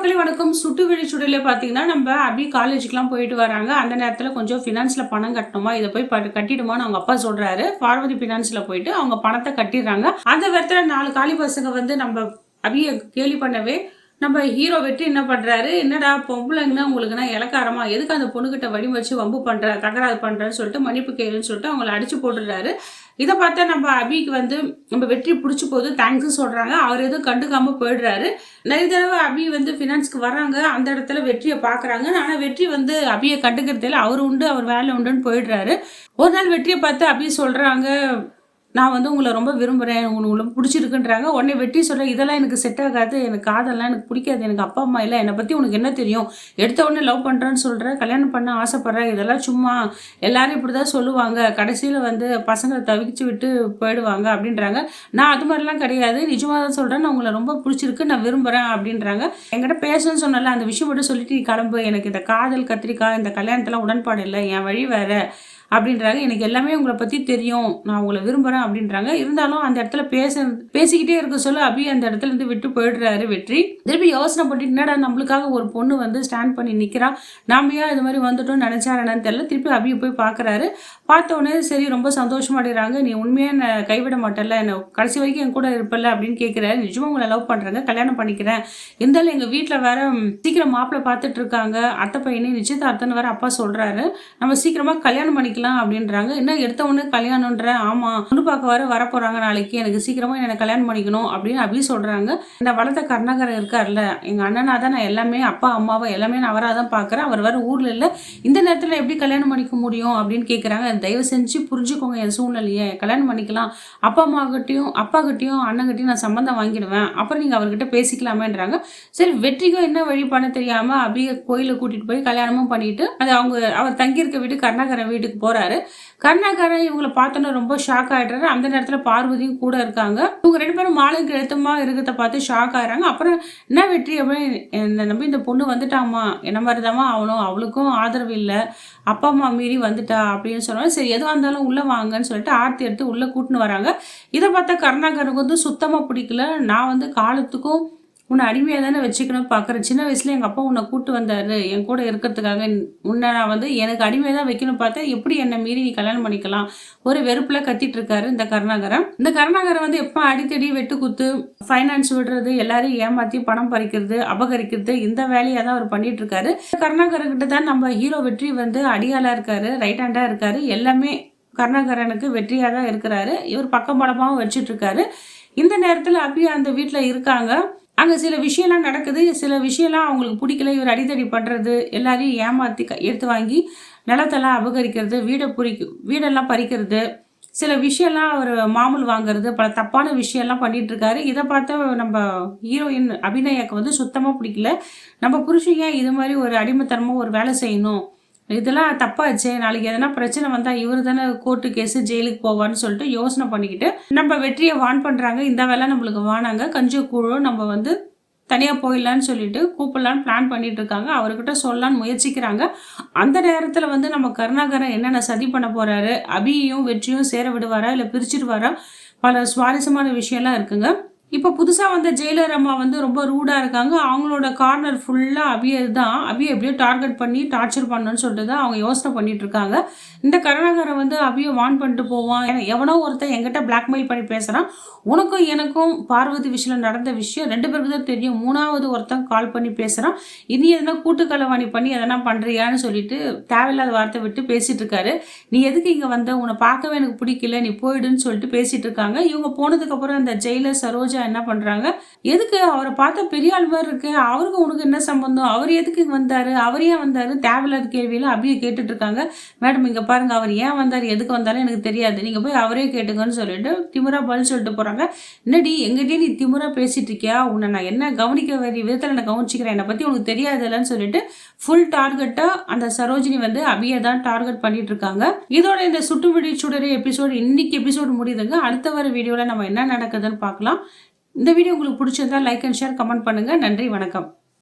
மக்களே வணக்கம். சுட்டு வெளிச்சுடல பார்த்தீங்கன்னா, நம்ம அபி காலேஜுக்குலாம் போயிட்டு வராங்க. அந்த நேரத்தில கொஞ்சம் ஃபினான்ஸ்ல பணம் கட்டணுமா, இத போய் கட்டிடுமான்னு அவங்க அப்பா சொல்றாரு. பார்வதி ஃபினான்ஸ்ல போயிட்டு அவங்க பணத்த கட்டிடுறாங்க. அந்த நேரத்தில 4 காலி பசங்க வந்து நம்ம அபிய கேலி பண்ணவே, நம்ம ஹீரோ வெற்றி என்ன பண்றாரு, "என்னடா பொம்பளைங்கன்னா உங்களுக்குன்னா இளக்காரமா? எதுக்கு அந்த பொண்ணுகிட்ட வழி வச்சு வம்பு பண்ற, தகராறு பண்றன்னு" சொல்லிட்டு மன்னிப்பு கேளுன்னு சொல்லிட்டு அவங்கள அடிச்சு போட்டுடுறாரு. இத பார்த்தா நம்ம அபிக்கு வந்து நம்ம வெற்றி புடிச்சு போது தேங்க்ஸும் சொல்றாங்க. அவர் எதுவும் கண்டுக்காம போயிடுறாரு. நிறைய தடவ அபி வந்து ஃபினான்ஸ்க்கு வர்றாங்க. அந்த இடத்துல வெற்றிய பார்க்குறாங்க. ஆனா வெற்றி வந்து அபிய கண்டுக்கிறதே இல்ல. அவரு உண்டு, அவர் வேலை உண்டுன்னு போயிடுறாரு. ஒரு நாள் வெற்றிய பார்த்து அபி சொல்றாங்க, நான் வந்து உங்கள ரொம்ப விரும்புறேன். உங்கள புடிச்சிருக்குன்றாங்க. உடனே வெற்றி சொல்றேன், இதெல்லாம் எனக்கு செட் ஆகாது. எனக்கு காதல்லாம் எனக்கு பிடிக்காது. எனக்கு அப்பா, அம்மா இல்ல. என்னை பத்தி உனக்கு என்ன தெரியும்? எடுத்த உடனே லவ் பண்றேன்னு சொல்ற. கல்யாணம் பண்ண ஆசைப்படுற. இதெல்லாம் சும்மா எல்லாரும் இப்படிதான் சொல்லுவாங்க. கடைசியில வந்து பசங்கள தவிச்சு விட்டு போயிடுவாங்க அப்படின்றாங்க. நான் அது மாதிரிலாம் கிடையாது. நிஜமா தான் சொல்றேன். நான் உங்கள ரொம்ப பிடிச்சிருக்கு. நான் விரும்புறேன் அப்படின்றாங்க. என்கிட்ட பேசணும்னு சொன்னல, அந்த விஷயம் மட்டும் சொல்லிட்டு நீ கிளம்பு. எனக்கு இந்த காதல் கத்திரிக்காய் இந்த கல்யாணத்தெல்லாம் உடன்பாடு இல்ல. என் வழி வேற. அப்படின்றாங்க. எனக்கு எல்லாமே உங்கள பத்தி தெரியும். நான் உங்கள விரும்புறேன் அப்படின்றாங்க. இருந்தாலும் அந்த இடத்துல பேசிக்கிட்டே இருக்க சொல்ல அபி அந்த இடத்துல இருந்து விட்டு போயிடுறாரு வெற்றி. திருப்பி யோசனை பண்ணிட்டு என்னடா நம்மளுக்காக ஒரு பொண்ணு வந்து ஸ்டாண்ட் பண்ணி நிக்கிறா. நாம ஏன் இது மாதிரி வந்துட்டோம்னு நினைச்சாரு என்னன்னு தெரியல. திருப்பி அபியை போய் பார்க்கறாரு. பார்த்த உடனே சரி ரொம்ப சந்தோஷமா அடைறாங்க. நீ உண்மையா என்ன கைவிட மாட்டல, என்ன கடைசி வரைக்கும் என் கூட இருப்பல அப்படின்னு கேட்கிறாரு. நிஜமா உங்களை லவ் பண்றாங்க, கல்யாணம் பண்ணிக்கிறேன். இருந்தாலும் எங்க வீட்டுல வேற சீக்கிரம் மாப்பிள்ளை பார்த்துட்டு இருக்காங்க. அத்தை பையனே நிச்சயதார்த்தம்னு வேற அப்பா சொல்றாரு. நம்ம சீக்கிரமா கல்யாணம் பண்ணிக்கலாம் அப்படின்றாங்க. என்ன எடுத்த உடனே கல்யாணம்ன்ற, ஆமா பொண்ணு பார்க்க வர போறாங்க நாளைக்கு, எனக்கு சீக்கிரமா என்ன கல்யாணம் பண்ணிக்கணும் அப்படின்னு அபி சொல்றாங்க. இந்த வளர்த்த கருணாகரன் இருக்கார்ல, எங்க அண்ணனா தான் நான் எல்லாமே, அப்பா அம்மாவை எல்லாமே நான் அவராக தான் பாக்குறேன். அவர் வேற ஊர்ல இல்ல. இந்த நேரத்துல எப்படி கல்யாணம் பண்ணிக்க முடியும் அப்படின்னு கேட்கறாங்க. தயவு செஞ்சு புரிஞ்சுக்கோங்க என் சூழ்நிலையை. கல்யாணம் பண்ணிக்கலாம். அப்பா கிட்டயும் அண்ணன் நான் சம்பந்தம் வாங்கிடுவேன். அப்புறம் நீங்க அவர்கிட்ட பேசிக்கலாமேன்றாங்க. சரி வெற்றிக்கும் என்ன வழி பண்ண தெரியாம அபிய கோயில கூட்டிட்டு போய் கல்யாணமும் பண்ணிட்டு அது அவர் தங்கியிருக்க வீட்டு கருணாகரன் வீட்டுக்கு போறாரு. கருணாகரன் இவங்களை பார்த்தோன்னா ரொம்ப ஷாக் ஆயிடுறாரு. அந்த நேரத்துல பார்வதியும் கூட இருக்காங்க. இவங்க 2 பேரும் மாலைக்கு எழுத்தமா இருக்கிறத பார்த்து ஷாக் ஆயிடுறாங்க. அப்புறம் என்ன வெற்றி அப்படின்னு நம்பி இந்த பொண்ணு வந்துட்டாமா, என்ன மாதிரிதாமா அவனும், அவளுக்கும் ஆதரவு இல்லை, அப்பா அம்மா மீறி வந்துட்டா அப்படின்னு சொன்னாலும் சரி எதுவாக இருந்தாலும் உள்ள வாங்கன்னு சொல்லிட்டு ஆர்த்தி எடுத்து உள்ள கூட்டின்னு வராங்க. இதை பார்த்தா கருணாகரனுக்கு வந்து சுத்தமா பிடிக்கல. நான் வந்து காலத்துக்கும் உன்னை அடிமையாக தானே வச்சுக்கணும் பார்க்குறேன். சின்ன வயசுல எங்கள் அப்பா உன்னை கூட்டு வந்தாரு என் கூட இருக்கிறதுக்காக. உன்னை நான் வந்து எனக்கு அடிமையாக தான் வைக்கணும் பார்த்தேன். எப்படி என்னை மீறி நீ கல்யாணம் பண்ணிக்கலாம்? ஒரு வெறுப்புல கத்திட்டு இருக்காரு இந்த கருணாகரன். இந்த கருணாகரன் வந்து எப்போ அடித்தடி வெட்டு குத்து, ஃபைனான்ஸ் விடுறது, எல்லாரையும் ஏமாற்றி பணம் பறிக்கிறது, அபகரிக்கிறது, இந்த வேலையை தான் அவர் பண்ணிட்டு இருக்காரு. கருணாகரன் கிட்ட தான் நம்ம ஹீரோ வெற்றி வந்து அடியாளா இருக்காரு, ரைட் ஹேண்டா இருக்காரு. எல்லாமே கருணாகரனுக்கு வெற்றியாக தான் இருக்கிறாரு. இவர் பக்கம் பலமாகவும் வச்சுட்டு இருக்காரு. இந்த நேரத்தில் அபியா அந்த வீட்டில் இருக்காங்க. அங்கே சில விஷயம்லாம் நடக்குது. சில விஷயம்லாம் அவங்களுக்கு பிடிக்கல. இவர் அடித்தடி பண்ணுறது, எல்லாரையும் ஏமாற்றி எடுத்து வாங்கி நிலத்தெல்லாம் அபகரிக்கிறது, வீடெல்லாம் பறிக்கிறது, சில விஷயம்லாம் அவர் மாமூல் வாங்குறது, பல தப்பான விஷயம்லாம் பண்ணிட்டு இருக்காரு. இதை பார்த்து நம்ம ஹீரோயின் அபிநயாக்கு வந்து சுத்தமாக பிடிக்கல. நம்ம புருஷன் ஏன் இது மாதிரி ஒரு அடிமைத்தனமாக ஒரு வேலை செய்யணும், இதெல்லாம் தப்பாச்சே, நாளைக்கு எதனா பிரச்சனை வந்தா இவரு தானே கோர்ட்டு கேஸு ஜெயிலுக்கு போவான்னு சொல்லிட்டு யோசனை பண்ணிக்கிட்டு நம்ம வெற்றியை வான் பண்றாங்க. இந்த வேலை நம்மளுக்கு வானாங்க, கஞ்ச கூழும் நம்ம வந்து தனியா போயிடலான்னு சொல்லிட்டு கூப்பிடலான்னு பிளான் பண்ணிட்டு இருக்காங்க. அவர்கிட்ட சொல்லலான்னு முயற்சிக்கிறாங்க. அந்த நேரத்துல வந்து நம்ம கருணாகரன் என்னென்ன சதி பண்ண போறாரு, அபியையும் வெற்றியும் சேர விடுவாரா இல்ல பிரிச்சிருவாரா, பல சுவாரஸ்யமான விஷயம்லாம் இருக்குங்க. இப்போ புதுசாக வந்த ஜெயிலர் அம்மா வந்து ரொம்ப ரூடாக இருக்காங்க. அவங்களோட கார்னர் ஃபுல்லாக அபியை தான், அபியை எப்படியோ டார்கெட் பண்ணி டார்ச்சர் பண்ணணும்னு சொல்லிட்டு தான் அவங்க யோசனை பண்ணிட்டு இருக்காங்க. இந்த கருணாகரன் வந்து அபியை வான் பண்ணிட்டு போவான். எவனோ ஒருத்தன் என்கிட்ட பிளாக்மெயில் பண்ணி பேசுகிறான். உனக்கும் எனக்கும் பார்வதி விஷயம் நடந்த விஷயம் 2 பேருக்கு தான் தெரியும். 3வது ஒருத்தன் கால் பண்ணி பேசுகிறான். இனி எதனா கூட்டுக்கலவாணி பண்ணி எதனா பண்ணுறியான்னு சொல்லிட்டு தேவையில்லாத வார்த்தை விட்டு பேசிட்டு இருக்காரு. நீ எதுக்கு இங்கே வந்த, உன்னை பார்க்கவே எனக்கு பிடிக்கல, நீ போயிடுன்னு சொல்லிட்டு பேசிட்டு இருக்காங்க. இவங்க போனதுக்கப்புறம் இந்த ஜெயிலர் சரோஜா என்ன பண்றாங்க, எதுக்கு அவரை பார்த்தா பெரிய ஆள் மாதிரி இருக்கு, அவருக்கு உனக்கு என்ன சம்பந்தம், அவர் எதுக்கு வந்தாரு, அவர் ஏன் வந்தாரு, தேவையில்லாத கேள்வியில அபியை கேட்டுட்டு இருக்காங்க. மேடம் இங்க பாருங்க, அவர் ஏன் வந்தாரு எதுக்கு வந்தாலும் எனக்கு தெரியாது, நீங்க போய் அவரே கேட்டுங்கன்னு சொல்லிட்டு திமுறா பதில் சொல்லிட்டு போறாங்க. என்னடி எங்கிட்டே நீ திமுறா பேசிட்டு இருக்கியா, உன்னை நான் என்ன கவனிக்க வேண்டிய விதத்துல நான் கவனிச்சுக்கிறேன், என்னை பத்தி உனக்கு தெரியாதுல்லன்னு சொல்லிட்டு ஃபுல் டார்கெட்டா அந்த சரோஜினி வந்து அபியை தான் டார்கெட் பண்ணிட்டு இருக்காங்க. இதோட இந்த சுட்டுவிடி சுடரே எபிசோடு இன்னைக்கு எபிசோடு முடியுதுங்க. அடுத்த வர வீடியோல நம்ம என்ன நடக்குதுன்னு பார்க்கலாம். இந்த வீடியோ உங்களுக்கு பிடிச்சிருந்தா லைக் அண்ட் ஷேர் கமெண்ட் பண்ணுங்க. நன்றி, வணக்கம்.